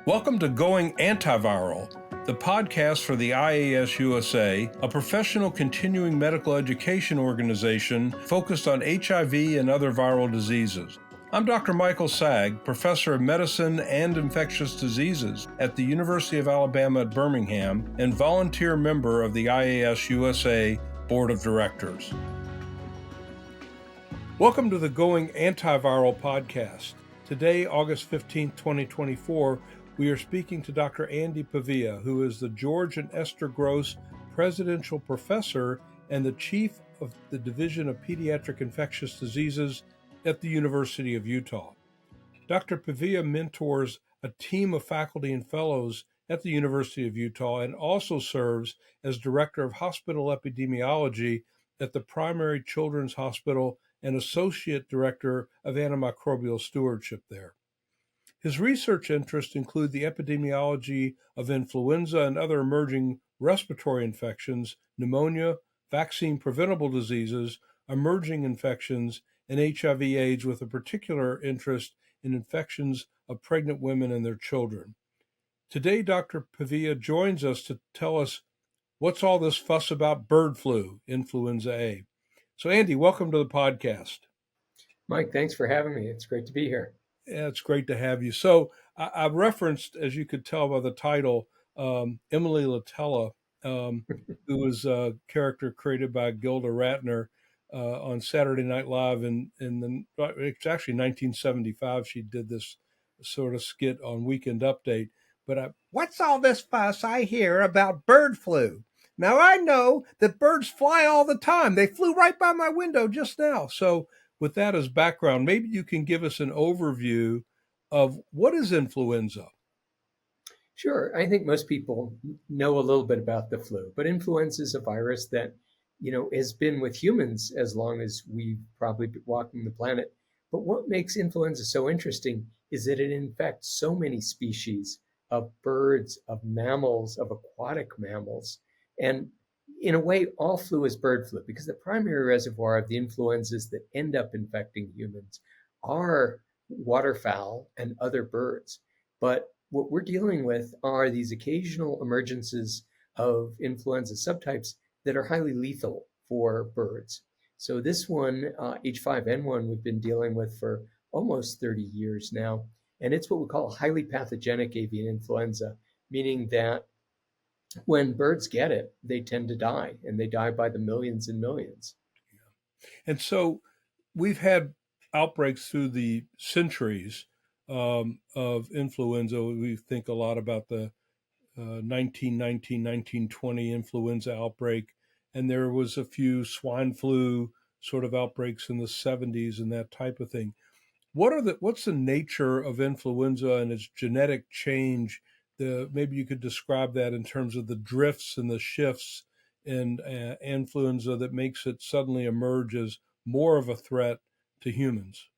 Welcome to Going Antiviral, the podcast for the IAS-USA, a professional continuing medical education organization focused on HIV and other viral diseases. I'm Dr. Michael Saag, professor of medicine and infectious diseases at the University of Alabama at Birmingham and volunteer member of the IAS-USA Board of Directors. Welcome to the Going Antiviral podcast. Today, August 15, 2024, we are speaking to Dr. Andrew Pavia, who is the George and Esther Gross Presidential Professor and the Chief of the Division of Pediatric Infectious Diseases at the University of Utah. Dr. Pavia mentors a team of faculty and fellows at the University of Utah and also serves as Director of Hospital Epidemiology at the Primary Children's Hospital and Associate Director of Antimicrobial Stewardship there. His research interests include the epidemiology of influenza and other emerging respiratory infections, pneumonia, vaccine-preventable diseases, emerging infections, and HIV/AIDS, with a particular interest in infections of pregnant women and their children. Today, Dr. Pavia joins us to tell us what's all this fuss about bird flu, Influenza A. So, Andy, welcome to the podcast. Mike, thanks for having me. It's great to be here. Yeah, it's great to have you. So I've referenced, as you could tell by the title, Emily Latella, who was a character created by Gilda Radner on Saturday Night Live. It's actually 1975. She did this sort of skit on Weekend Update. But what's all this fuss I hear about bird flu? Now, I know that birds fly all the time. They flew right by my window just now. So with that as background, maybe you can give us an overview of what is influenza. Sure. I think most people know a little bit about the flu, but influenza is a virus that, has been with humans as long as we've probably been walking the planet. But what makes influenza so interesting is that it infects so many species of birds, of mammals, of aquatic mammals. And in a way, all flu is bird flu because the primary reservoir of the influenzas that end up infecting humans are waterfowl and other birds. But what we're dealing with are these occasional emergences of influenza subtypes that are highly lethal for birds. So this one, H5N1, we've been dealing with for almost 30 years now. And it's what we call highly pathogenic avian influenza, meaning that when birds get it, they tend to die, and they die by the millions and millions. And so we've had outbreaks through the centuries of influenza. We think a lot about the 1919, 1920 influenza outbreak, and there was a few swine flu sort of outbreaks in the 70s and that type of thing. What's the nature of influenza and its genetic change? Maybe you could describe that in terms of the drifts and the shifts in influenza that makes it suddenly emerge as more of a threat to humans.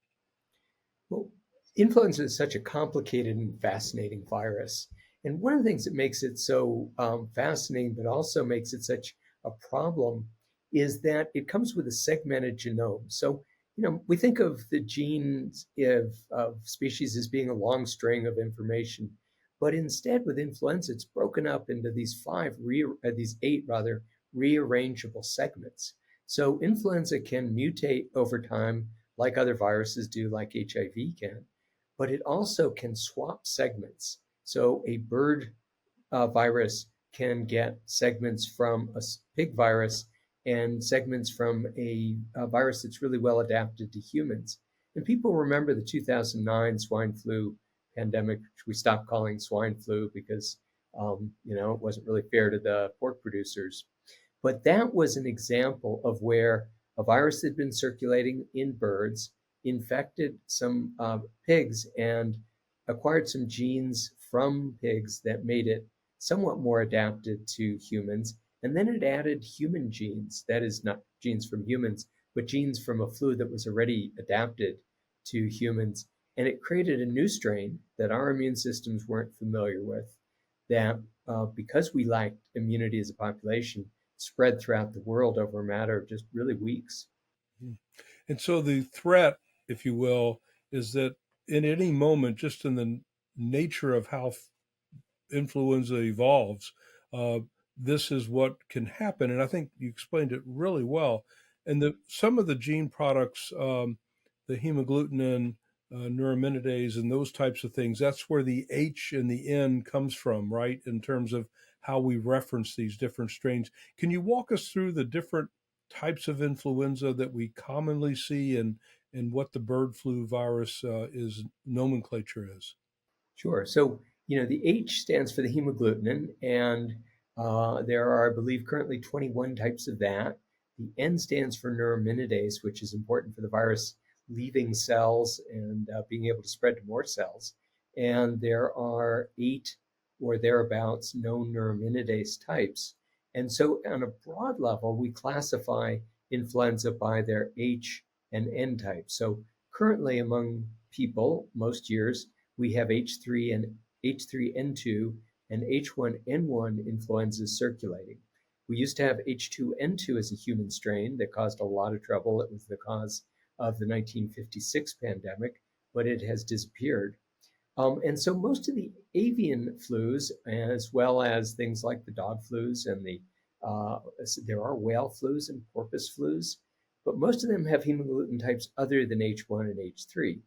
Well, influenza is such a complicated and fascinating virus. And one of the things that makes it so fascinating, but also makes it such a problem, is that it comes with a segmented genome. So, we think of the genes of species as being a long string of information. But instead, with influenza, it's broken up into these eight rearrangeable segments. So influenza can mutate over time, like other viruses do, like HIV can, but it also can swap segments. So a bird virus can get segments from a pig virus and segments from a virus that's really well adapted to humans. And people remember the 2009 swine flu pandemic, which we stopped calling swine flu because, it wasn't really fair to the pork producers. But that was an example of where a virus had been circulating in birds, infected some pigs, and acquired some genes from pigs that made it somewhat more adapted to humans. And then it added human genes, that is, not genes from humans, but genes from a flu that was already adapted to humans. And it created a new strain that our immune systems weren't familiar with, that because we lacked immunity as a population, spread throughout the world over a matter of just really weeks. And so the threat, if you will, is that in any moment, just in the nature of how influenza evolves, uh, this is what can happen. And I think you explained it really well. And some of the gene products, the hemagglutinin, neuraminidase, and those types of things, that's where the H and the N comes from, right? In terms of how we reference these different strains. Can you walk us through the different types of influenza that we commonly see and what the bird flu virus is nomenclature is? Sure. So, the H stands for the hemagglutinin, and there are, I believe, currently 21 types of that. The N stands for neuraminidase, which is important for the virus leaving cells and being able to spread to more cells. And there are 8 or thereabouts known neuraminidase types. And so, on a broad level, we classify influenza by their H and N types. So, currently, among people, most years, we have H3 and H3N2 and H1N1 influenzas circulating. We used to have H2N2 as a human strain that caused a lot of trouble. It was the cause of the 1956 pandemic, but it has disappeared. And so most of the avian flus, as well as things like the dog flus and there are whale flus and porpoise flus, but most of them have hemagglutinin types other than H1 and H3.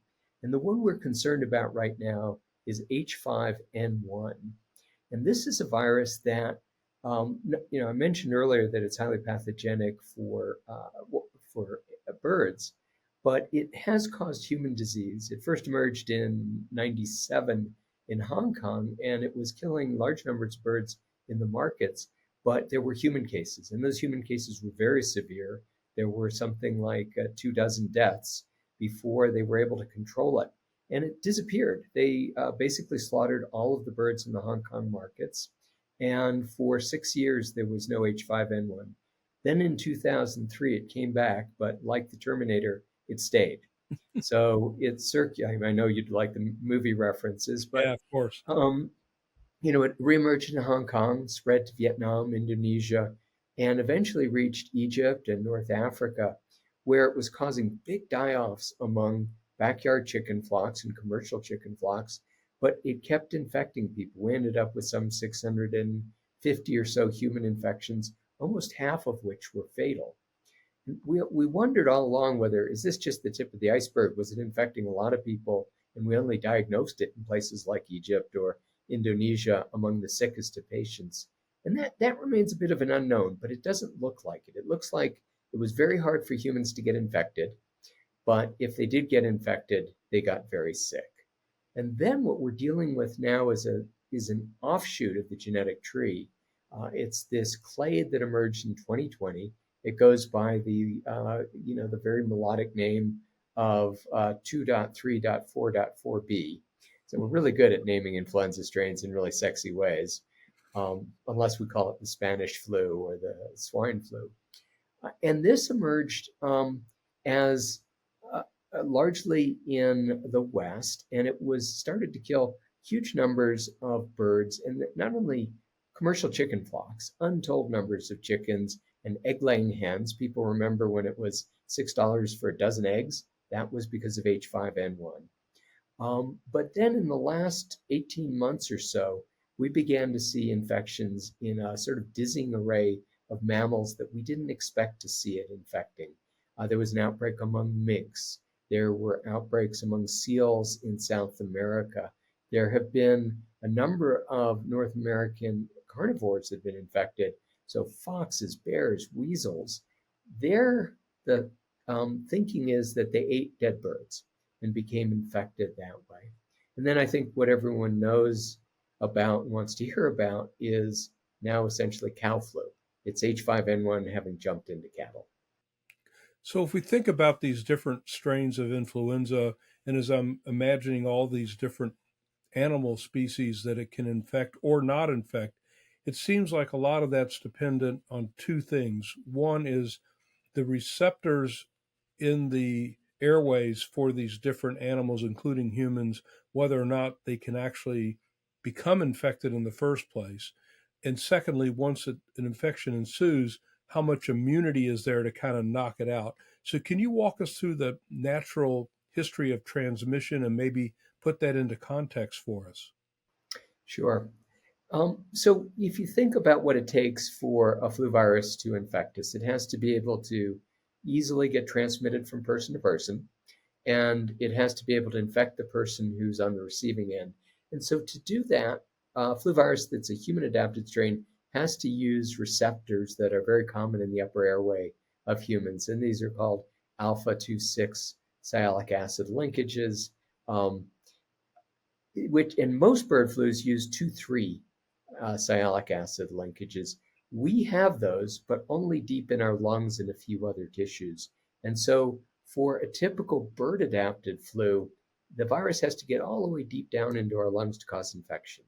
And the one we're concerned about right now is H5N1. And this is a virus that, I mentioned earlier that it's highly pathogenic for birds, but it has caused human disease. It first emerged in 97 in Hong Kong, and it was killing large numbers of birds in the markets. But there were human cases, and those human cases were very severe. There were something like 24 deaths before they were able to control it. And it disappeared. They basically slaughtered all of the birds in the Hong Kong markets. And for 6 years, there was no H5N1. Then in 2003, it came back, but like the Terminator, it stayed. So it's circulating. I know you'd like the movie references, Yeah, but of course. it reemerged in Hong Kong, spread to Vietnam, Indonesia, and eventually reached Egypt and North Africa, where it was causing big die-offs among backyard chicken flocks and commercial chicken flocks, but it kept infecting people. We ended up with some 650 or so human infections, almost half of which were fatal. We wondered all along whether, is this just the tip of the iceberg? Was it infecting a lot of people and we only diagnosed it in places like Egypt or Indonesia among the sickest of patients? And that remains a bit of an unknown, but it doesn't look like it. It looks like it was very hard for humans to get infected, but if they did get infected, they got very sick. And then what we're dealing with now is an offshoot of the genetic tree. It's this clade that emerged in 2020. It goes by the very melodic name of 2.3.4.4b. So we're really good at naming influenza strains in really sexy ways, unless we call it the Spanish flu or the swine flu. And this emerged as largely in the West, and it was started to kill huge numbers of birds, and not only commercial chicken flocks, untold numbers of chickens and egg-laying hens. People remember when it was $6 for a dozen eggs. That was because of H5N1. But then in the last 18 months or so, we began to see infections in a sort of dizzying array of mammals that we didn't expect to see it infecting. There was an outbreak among minks. There were outbreaks among seals in South America. There have been a number of North American carnivores that have been infected. So foxes, bears, weasels, the thinking is that they ate dead birds and became infected that way. And then I think what everyone knows about and wants to hear about is now essentially cow flu. It's H5N1 having jumped into cattle. So if we think about these different strains of influenza, and as I'm imagining all these different animal species that it can infect or not infect, it seems like a lot of that's dependent on two things. One is the receptors in the airways for these different animals, including humans, whether or not they can actually become infected in the first place. And secondly, once an infection ensues, how much immunity is there to kind of knock it out? So, can you walk us through the natural history of transmission and maybe put that into context for us? Sure. So if you think about what it takes for a flu virus to infect us, it has to be able to easily get transmitted from person to person, and it has to be able to infect the person who's on the receiving end. And so to do that, flu virus that's a human adapted strain has to use receptors that are very common in the upper airway of humans. And these are called alpha 2,6 sialic acid linkages, um, which in most bird flus use 2,3 sialic acid linkages. We have those, but only deep in our lungs and a few other tissues. And so for a typical bird adapted flu, the virus has to get all the way deep down into our lungs to cause infection.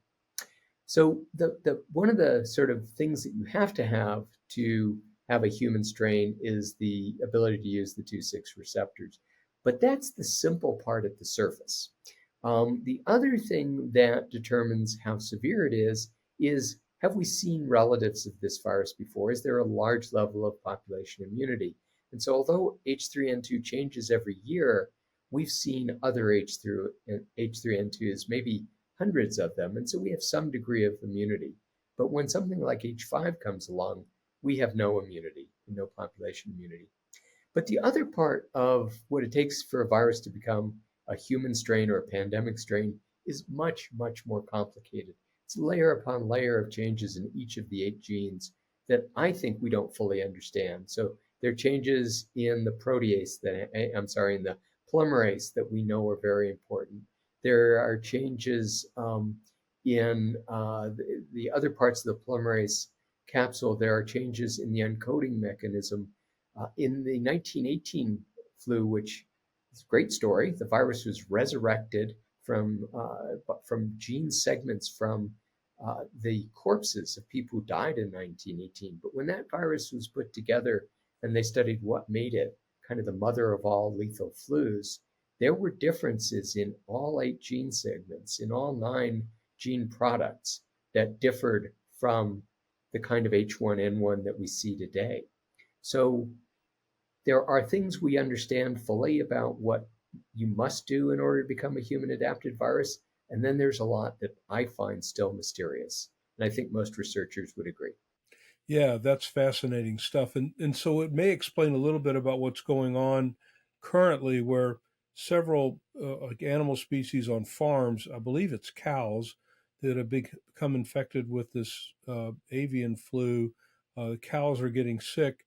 So the one of the sort of things that you have to have a human strain is the ability to use the 2,6 receptors. But that's the simple part at the surface. The other thing that determines how severe it is have we seen relatives of this virus before? Is there a large level of population immunity? And so although H3N2 changes every year, we've seen other H3N2s, maybe hundreds of them. And so we have some degree of immunity. But when something like H5 comes along, we have no immunity, no population immunity. But the other part of what it takes for a virus to become a human strain or a pandemic strain is much, much more complicated. It's layer upon layer of changes in each of the 8 genes that I think we don't fully understand. So there are changes in the protease in the polymerase that we know are very important. There are changes in the other parts of the polymerase capsule. There are changes in the encoding mechanism. In the 1918 flu, which is a great story, the virus was resurrected from gene segments from the corpses of people who died in 1918. But when that virus was put together and they studied what made it kind of the mother of all lethal flus, there were differences in all 8 gene segments, in all 9 gene products that differed from the kind of H1N1 that we see today. So there are things we understand fully about what you must do in order to become a human adapted virus. And then there's a lot that I find still mysterious. And I think most researchers would agree. Yeah, that's fascinating stuff. And so it may explain a little bit about what's going on currently, where several like animal species on farms, I believe it's cows, that have become infected with this avian flu. Cows are getting sick.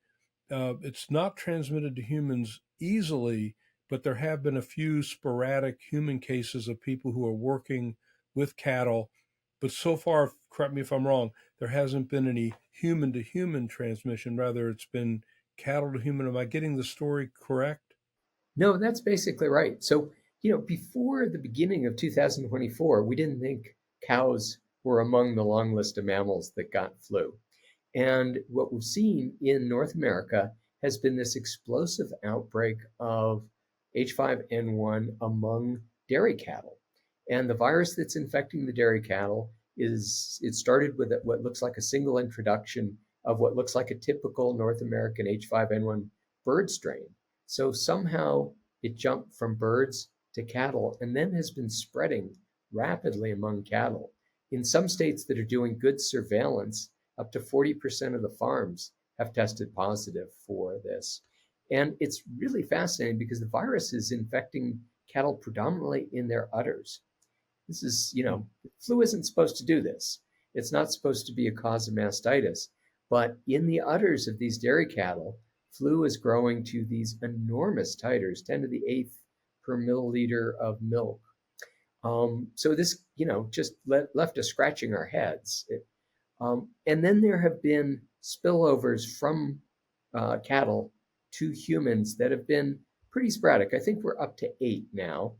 It's not transmitted to humans easily, but there have been a few sporadic human cases of people who are working with cattle. But so far, correct me if I'm wrong, there hasn't been any human to human transmission. Rather, it's been cattle to human. Am I getting the story correct? No, that's basically right. So, before the beginning of 2024, we didn't think cows were among the long list of mammals that got flu. And what we've seen in North America has been this explosive outbreak of H5N1 among dairy cattle. And the virus that's infecting the dairy cattle it started with what looks like a single introduction of what looks like a typical North American H5N1 bird strain. So somehow it jumped from birds to cattle and then has been spreading rapidly among cattle. In some states that are doing good surveillance, up to 40% of the farms have tested positive for this. And it's really fascinating because the virus is infecting cattle predominantly in their udders. This is, flu isn't supposed to do this. It's not supposed to be a cause of mastitis. But in the udders of these dairy cattle, flu is growing to these enormous titers, 10 to the 8th per milliliter of milk. So this, just left us scratching our heads. And then there have been spillovers from cattle to humans that have been pretty sporadic. I think we're up to 8 now.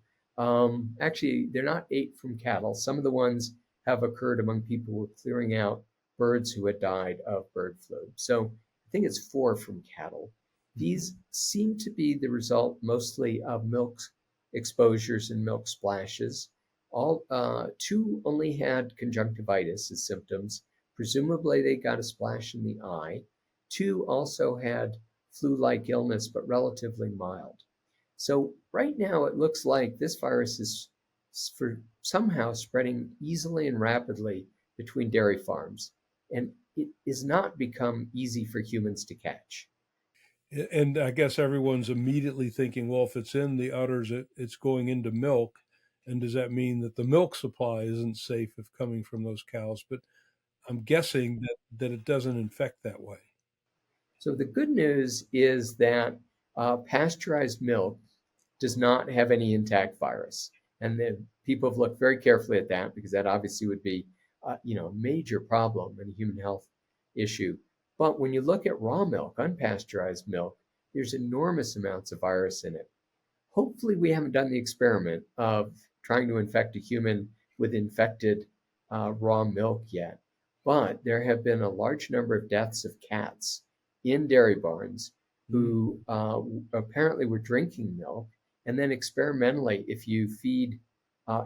Actually, they're not 8 from cattle. Some of the ones have occurred among people who were clearing out birds who had died of bird flu. So I think it's 4 from cattle. These seem to be the result mostly of milk exposures and milk splashes. All 2 only had conjunctivitis as symptoms. Presumably, they got a splash in the eye. 2 also had flu-like illness, but relatively mild. So right now, it looks like this virus is somehow spreading easily and rapidly between dairy farms, and it is not become easy for humans to catch. And I guess everyone's immediately thinking, well, if it's in the udders, it's going into milk. And does that mean that the milk supply isn't safe if coming from those cows? But I'm guessing that it doesn't infect that way. So the good news is that pasteurized milk does not have any intact virus. And the people have looked very carefully at that because that obviously would be, a major problem and a human health issue. But when you look at raw milk, unpasteurized milk, there's enormous amounts of virus in it. Hopefully, we haven't done the experiment of trying to infect a human with infected raw milk yet. But there have been a large number of deaths of cats in dairy barns Mm. who apparently were drinking milk. And then experimentally, if you feed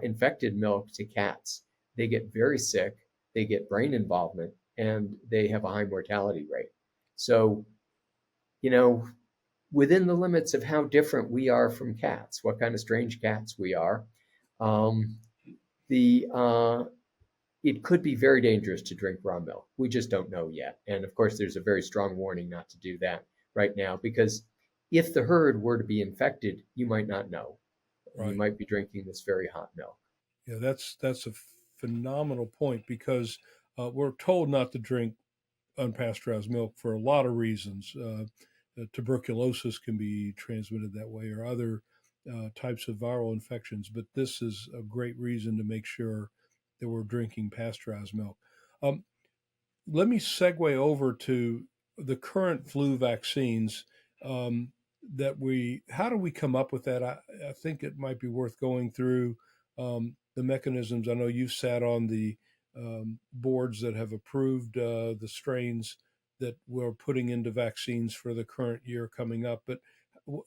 infected milk to cats, they get very sick, they get brain involvement, and they have a high mortality rate. So, you know, within the limits of how different we are from cats, what kind of strange cats we are, um, the it could be very dangerous to drink raw milk. We just don't know yet. And of course, there's a very strong warning not to do that right now because if the herd were to be infected, you might not know, and you Right. might be drinking this very hot milk. Yeah, that's a phenomenal point because we're told not to drink unpasteurized milk for a lot of reasons. Tuberculosis can be transmitted that way, or other types of viral infections. But this is a great reason to make sure that we're drinking pasteurized milk. Um, Let me segue over to the current flu vaccines um, how do we come up with that? I think it might be worth going through the mechanisms. I know you've sat on the boards that have approved the strains that we're putting into vaccines for the current year coming up. But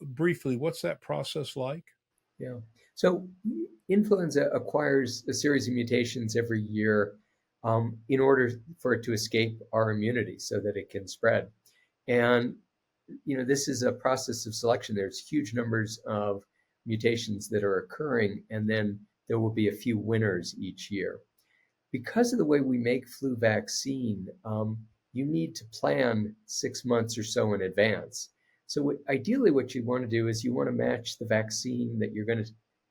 briefly, what's that process like? Yeah. So influenza acquires a series of mutations every year in order for it to escape our immunity so that it can spread. And this is a process of selection. There's huge numbers of mutations that are occurring, and then there will be a few winners each year. Because of the way we make flu vaccine, you need to plan 6 months or so in advance. So ideally, what you want to do is you want to match the vaccine that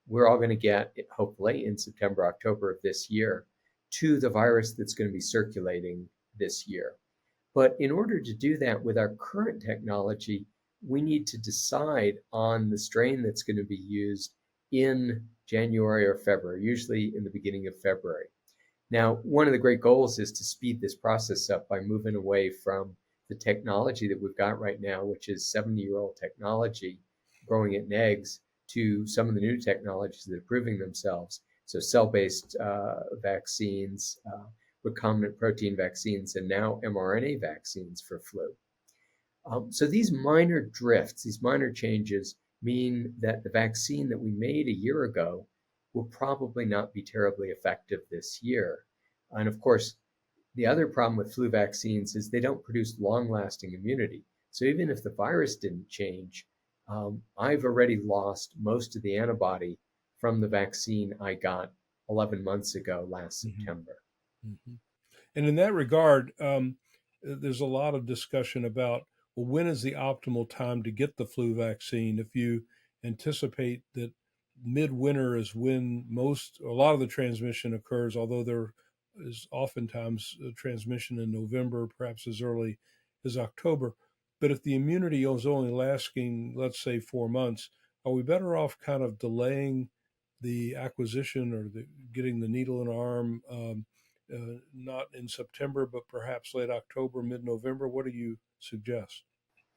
we're all going to get, hopefully in September, October of this year, to the virus that's going to be circulating this year. But in order to do that with our current technology, we need to decide on the strain that's going to be used in January or February, usually in the beginning of February. Now, one of the great goals is to speed this process up by moving away from the technology that we've got right now, which is 70-year-old technology growing it in eggs, to some of the new technologies that are proving themselves. So cell-based vaccines, recombinant protein vaccines, and now mRNA vaccines for flu. So these minor drifts, these minor changes mean that the vaccine that we made a year ago will probably not be terribly effective this year. And of course, the other problem with flu vaccines is they don't produce long-lasting immunity. So even if the virus didn't change, I've already lost most of the antibody from the vaccine I got 11 months ago last Mhm. September. Mhm. And in that regard, there's a lot of discussion about, well, when is the optimal time to get the flu vaccine? If you anticipate that midwinter is when a lot of the transmission occurs, although there is oftentimes a transmission in November, perhaps as early as October. But if the immunity is only lasting, let's say, 4 months, are we better off kind of delaying the acquisition or getting the needle in the arm? Not in September, but perhaps late October, mid November? What do you suggest?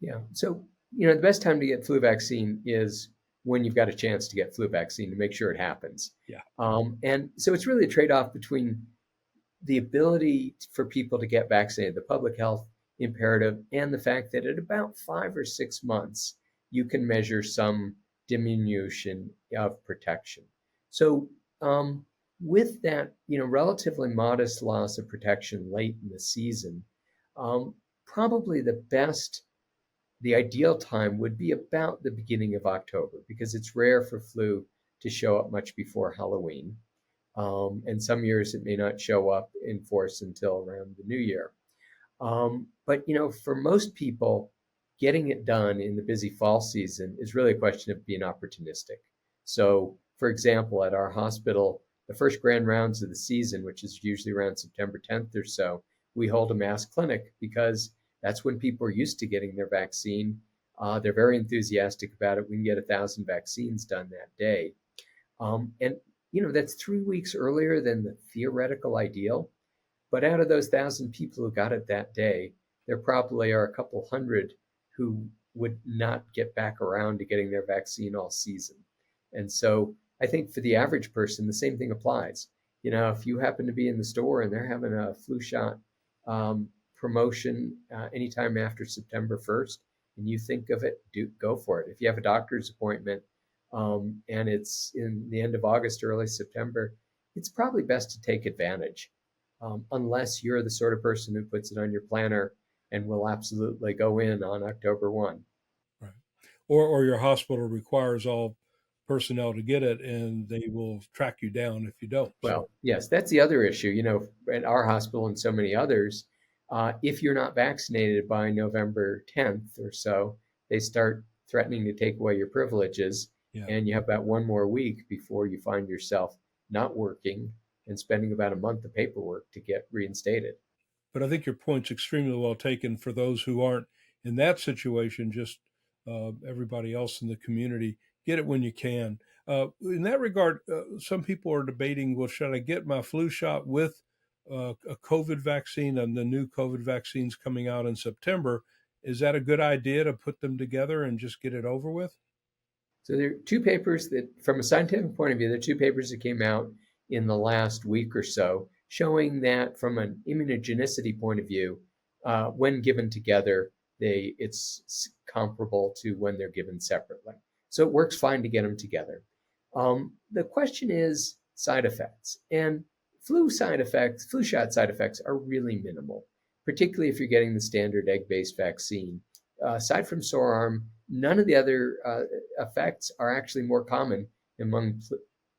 Yeah. So, the best time to get flu vaccine is when you've got a chance to get flu vaccine to make sure it happens. Yeah. And so it's really a trade-off between the ability for people to get vaccinated, the public health imperative, and the fact that at about 5 or 6 months, you can measure some diminution of protection. So, with that, relatively modest loss of protection late in the season, um, probably the ideal time would be about the beginning of October because it's rare for flu to show up much before Halloween. And some years it may not show up in force until around the new year. But for most people, getting it done in the busy fall season is really a question of being opportunistic. So, for example, at our hospital, the first grand rounds of the season, which is usually around September 10th or so, we hold a mass clinic because that's when people are used to getting their vaccine. They're very enthusiastic about it. We can get 1,000 vaccines done that day. And that's 3 weeks earlier than the theoretical ideal. But out of those 1,000 people who got it that day, there probably are a couple hundred who would not get back around to getting their vaccine all season. And so I think for the average person, the same thing applies. If you happen to be in the store and they're having a flu shot promotion anytime after September 1st, and you think of it, go for it. If you have a doctor's appointment and it's in the end of August, early September, it's probably best to take advantage. Unless you're the sort of person who puts it on your planner and will absolutely go in on October 1. Right. Or your hospital requires all personnel to get it, and they will track you down if you don't. So Well, yes, that's the other issue. At our hospital and so many others, if you're not vaccinated by November 10th or so, they start threatening to take away your privileges. yeah. And you have about one more week before you find yourself not working and spending about a month of paperwork to get reinstated. But I think your point's extremely well taken for those who aren't in that situation, just everybody else in the community. Get it when you can. In that regard, some people are debating, well, should I get my flu shot with a COVID vaccine and the new COVID vaccines coming out in September? Is that a good idea to put them together and just get it over with? So there are two papers that, from a scientific point of view, there are two papers that came out in the last week or so showing that from an immunogenicity point of view, when given together, it's comparable to when they're given separately. So it works fine to get them together. The question is side effects. And flu shot side effects are really minimal, particularly if you're getting the standard egg-based vaccine. Aside from sore arm, none of the other effects are actually more common among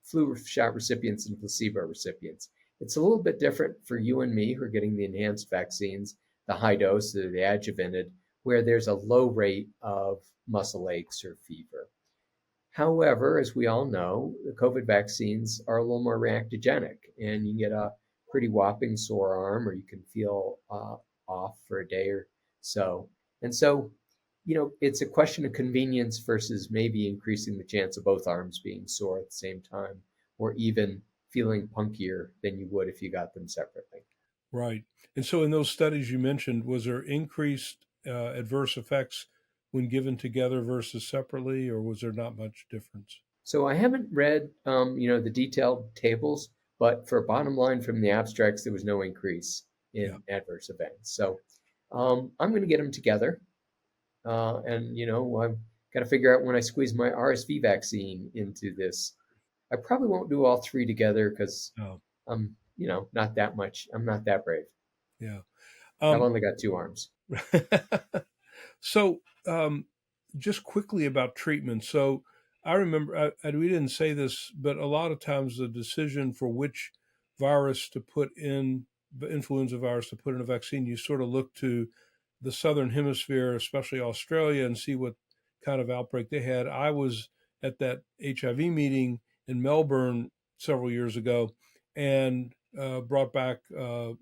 flu shot recipients and placebo recipients. It's a little bit different for you and me who are getting the enhanced vaccines, the high dose, the adjuvanted, where there's a low rate of muscle aches or fever. However, as we all know, the COVID vaccines are a little more reactogenic, and you can get a pretty whopping sore arm, or you can feel off for a day or so. And so, it's a question of convenience versus maybe increasing the chance of both arms being sore at the same time, or even feeling punkier than you would if you got them separately. Right. And so in those studies you mentioned, was there increased adverse effects when given together versus separately, or was there not much difference? So I haven't read, the detailed tables, but for bottom line from the abstracts, there was no increase Yeah. in adverse events. So I'm going to get them together. And I've got to figure out when I squeeze my RSV vaccine into this. I probably won't do all three together because Oh, not that much. I'm not that brave. yeah. I've Um, only got two arms. so, just quickly about treatment. So, I remember we didn't say this, but a lot of times the decision for which virus to put in, the influenza virus to put in a vaccine, you sort of look to the southern hemisphere, especially Australia, and see what kind of outbreak they had. I was at that HIV meeting in Melbourne several years ago, and brought back a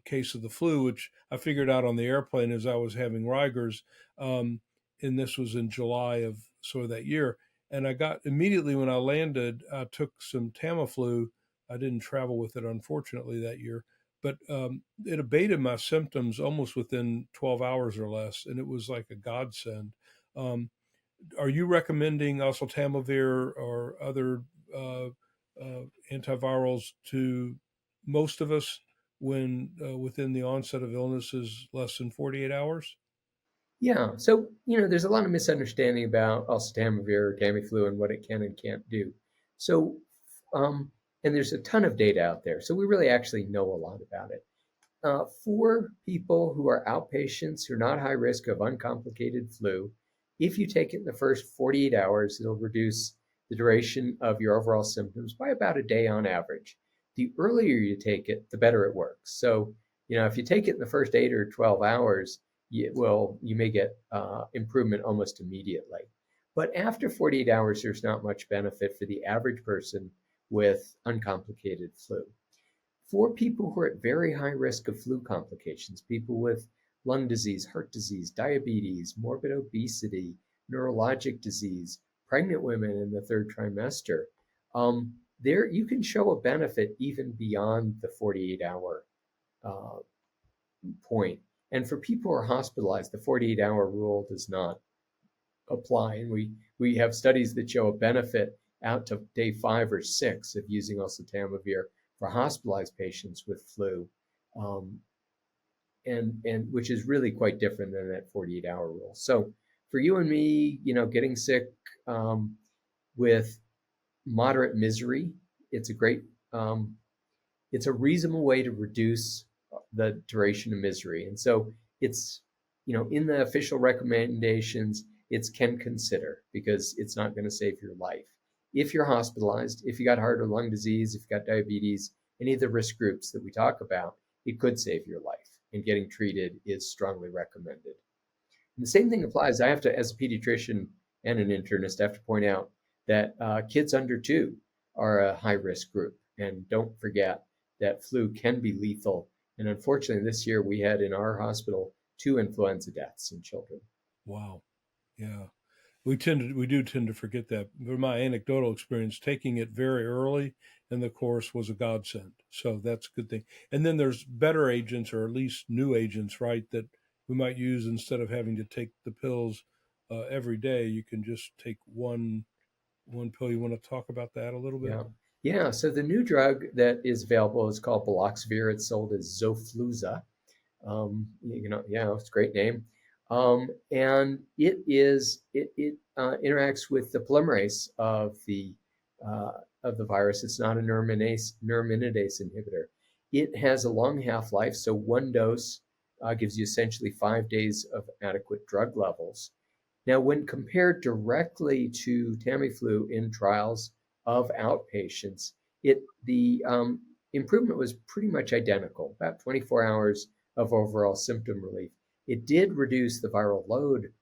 case of the flu, which I figured out on the airplane as I was having Rigers. Um, and this was in July of sort of that year. And I got immediately when I landed, I took some Tamiflu. I didn't travel with it, unfortunately, that year, but it abated my symptoms almost within 12 hours or less. And it was like a godsend. Um, are you recommending oseltamivir or other uh, antivirals to most of us when within the onset of illness is less than 48 hours? Yeah. So, there's a lot of misunderstanding about oseltamivir or Tamiflu and what it can and can't do. So, um, and there's a ton of data out there. So we really actually know a lot about it. For people who are outpatients who are not high risk of uncomplicated flu, if you take it in the first 48 hours, it'll reduce the duration of your overall symptoms by about a day on average. the earlier you take it, the better it works. So, if you take it in the first 8 or 12 hours, you may get improvement almost immediately. But after 48 hours, there's not much benefit for the average person with uncomplicated flu. For people who are at very high risk of flu complications, people with lung disease, heart disease, diabetes, morbid obesity, neurologic disease, pregnant women in the third trimester, there you can show a benefit even beyond the 48-hour point. And for people who are hospitalized, the 48-hour rule does not apply. And we have studies that show a benefit out to day 5 or 6 of using oseltamivir for hospitalized patients with flu, and which is really quite different than that 48-hour rule. So for you and me, getting sick with moderate misery, it's a reasonable way to reduce the duration of misery. And so it's, in the official recommendations, it's can consider, because it's not going to save your life. If you're hospitalized, if you got heart or lung disease, if you got diabetes, any of the risk groups that we talk about, it could save your life, and getting treated is strongly recommended. And the same thing applies. I have to, as a pediatrician and an internist, I have to point out that kids under 2 are a high risk group. And don't forget that flu can be lethal. And unfortunately, this year we had in our hospital 2 influenza deaths in children. Wow. Yeah. We do tend to forget that. From my anecdotal experience, taking it very early in the course was a godsend. So that's a good thing. And then there's better agents, or at least new agents, right, that we might use instead of having to take the pills every day. You can just take one pill. You want to talk about that a little bit? Yeah. So the new drug that is available is called baloxavir. It's sold as Xofluza. It's a great name. And it interacts with the polymerase of the virus. It's not a neuraminidase inhibitor. It has a long half-life, so one dose gives you essentially 5 days of adequate drug levels. Now, when compared directly to Tamiflu in trials of outpatients, the improvement was pretty much identical, about 24 hours of overall symptom relief. It did reduce the viral load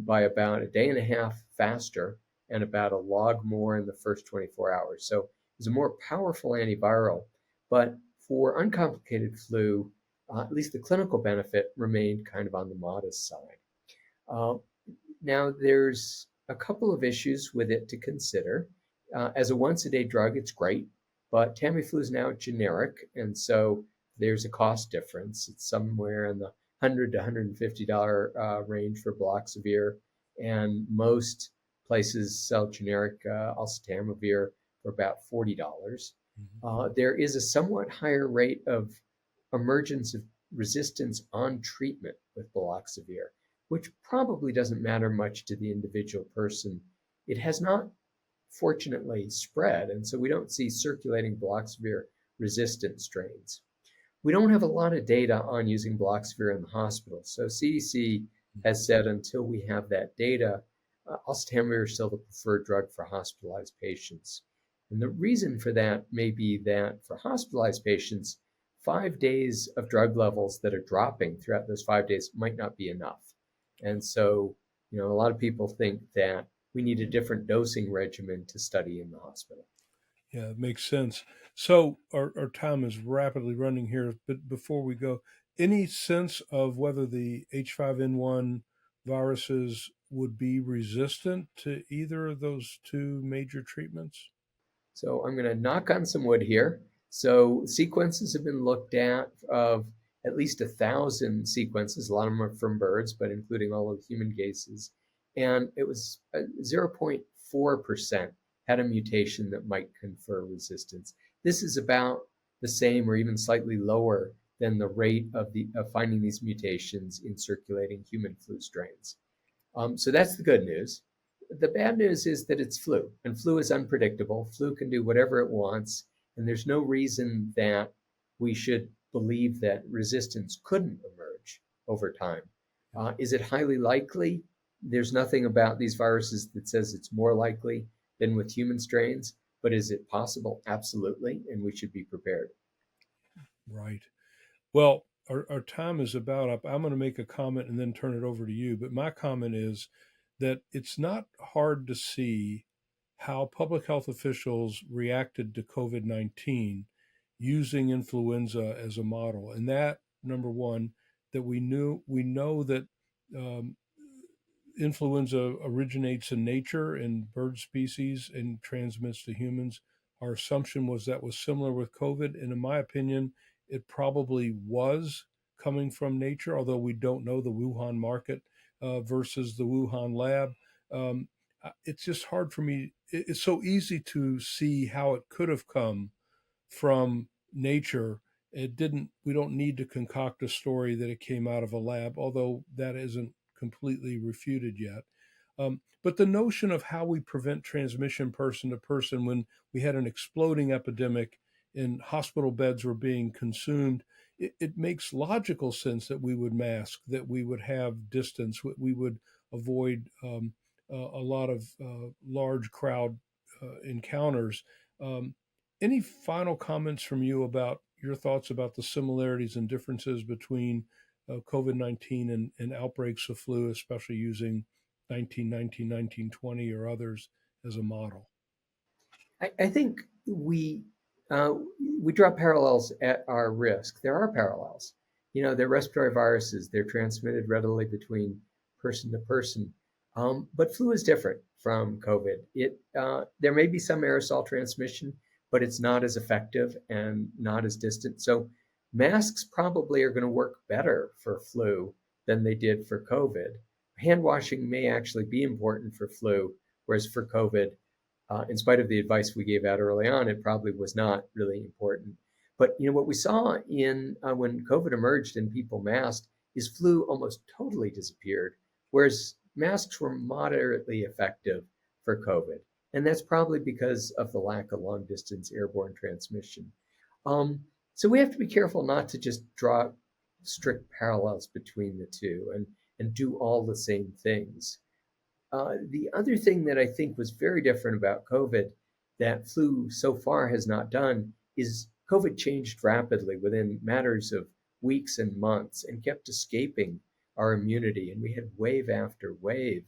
by about a day and a half faster, and about a log more in the first 24 hours. So it's a more powerful antiviral. But for uncomplicated flu, at least the clinical benefit remained kind of on the modest side. Now, there's a couple of issues with it to consider. As a once-a-day drug, it's great, but Tamiflu is now generic, and so there's a cost difference. It's somewhere in the $100 to $150 range for baloxavir, and most places sell generic oseltamivir for about $40. There is a somewhat higher rate of emergence of resistance on treatment with baloxavir, which probably doesn't matter much to the individual person. It has not, fortunately, spread, and so we don't see circulating baloxavir resistant strains. We don't have a lot of data on using baloxavir in the hospital, so CDC has said until we have that data, oseltamivir is still the preferred drug for hospitalized patients. And the reason for that may be that for hospitalized patients, 5 days of drug levels that are dropping throughout those 5 days might not be enough. And so, a lot of people think that we need a different dosing regimen to study in the hospital. Yeah, it makes sense. So our time is rapidly running here, but before we go, any sense of whether the H5N1 viruses would be resistant to either of those 2 major treatments? So I'm going to knock on some wood here. So sequences have been looked at least 1,000 sequences. A lot of them are from birds, but including all of the human cases. And it was 0.4% had a mutation that might confer resistance. This is about the same or even slightly lower than the rate of finding these mutations in circulating human flu strains. So that's the good news. The bad news is that it's flu, and flu is unpredictable. Flu can do whatever it wants, and there's no reason that we should believe that resistance couldn't emerge over time. Is it highly likely? There's nothing about these viruses that says it's more likely than with human strains, But is it possible? Absolutely, and we should be prepared. Right. Well, our time is about up. I'm going to make a comment and then turn it over to you. But my comment is that it's not hard to see how public health officials reacted to COVID 19 using influenza as a model. And that, number one, that we know that um, influenza originates in nature in bird species and transmits to humans. Our assumption was that was similar with COVID. And in my opinion, it probably was coming from nature, although we don't know the Wuhan market versus the Wuhan lab. Um, it's just hard for me. It's so easy to see how it could have come from nature. It didn't. We don't need to concoct a story that it came out of a lab, although that isn't completely refuted yet. But the notion of how we prevent transmission person to person when we had an exploding epidemic and hospital beds were being consumed, it makes logical sense that we would mask, that we would have distance, we would avoid a lot of large crowd encounters. Um, any final comments from you about your thoughts about the similarities and differences between COVID 19 and outbreaks of flu, especially using 1919, 1920, or others as a model? I think uh, we draw parallels at our risk. There are parallels. They're respiratory viruses. They're transmitted readily between person to person. But flu is different from COVID. There may be some aerosol transmission, but it's not as effective and not as distant. So masks probably are going to work better for flu than they did for COVID. Hand washing may actually be important for flu, whereas for COVID, in spite of the advice we gave out early on, it probably was not really important. But what we saw in when COVID emerged and people masked is flu almost totally disappeared, whereas masks were moderately effective for COVID, and that's probably because of the lack of long distance airborne transmission. So we have to be careful not to just draw strict parallels between the two and do all the same things. The other thing that I think was very different about COVID that flu so far has not done is COVID changed rapidly within matters of weeks and months and kept escaping our immunity. And we had wave after wave.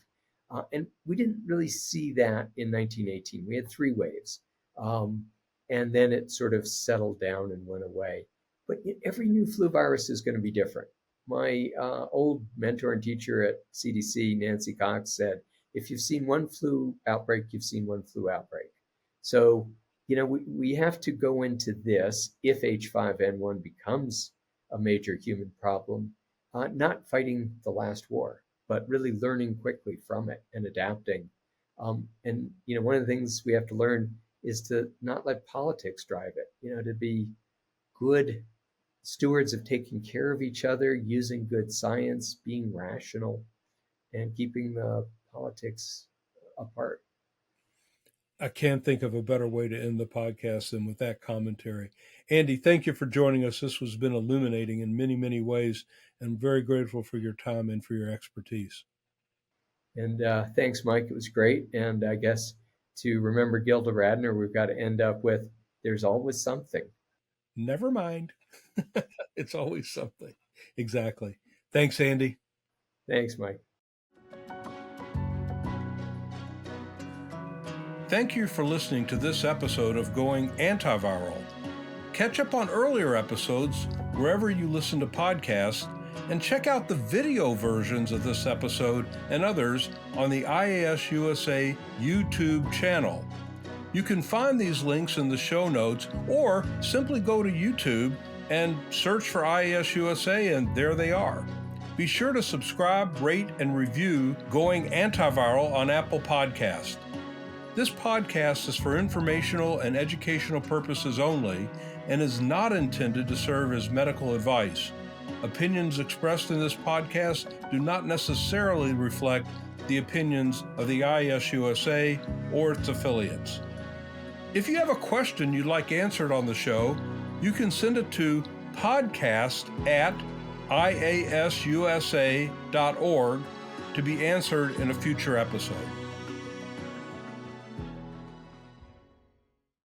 And we didn't really see that in 1918. We had 3 waves. And then it sort of settled down and went away. But every new flu virus is going to be different. My old mentor and teacher at CDC, Nancy Cox, said, if you've seen one flu outbreak, you've seen one flu outbreak. So, we have to go into this, if H5N1 becomes a major human problem, not fighting the last war, but really learning quickly from it and adapting. And one of the things we have to learn is to not let politics drive it, to be good stewards of taking care of each other, using good science, being rational, and keeping the politics apart. I can't think of a better way to end the podcast than with that commentary. Andy, thank you for joining us. This has been illuminating in many, many ways, and very grateful for your time and for your expertise. And thanks, Mike. It was great. And I guess to remember Gilda Radner, we've got to end up with there's always something. Never mind. It's always something. Exactly. Thanks, Andy. Thanks, Mike. Thank you for listening to this episode of Going Antiviral. Catch up on earlier episodes wherever you listen to podcasts, and check out the video versions of this episode and others on the IAS-USA YouTube channel. You can find these links in the show notes, or simply go to YouTube and search for IAS-USA, and there they are. Be sure to subscribe, rate, and review Going Antiviral on Apple Podcasts. This podcast is for informational and educational purposes only and is not intended to serve as medical advice. Opinions expressed in this podcast do not necessarily reflect the opinions of the IAS-USA or its affiliates. If you have a question you'd like answered on the show, you can send it to podcast@iasusa.org to be answered in a future episode.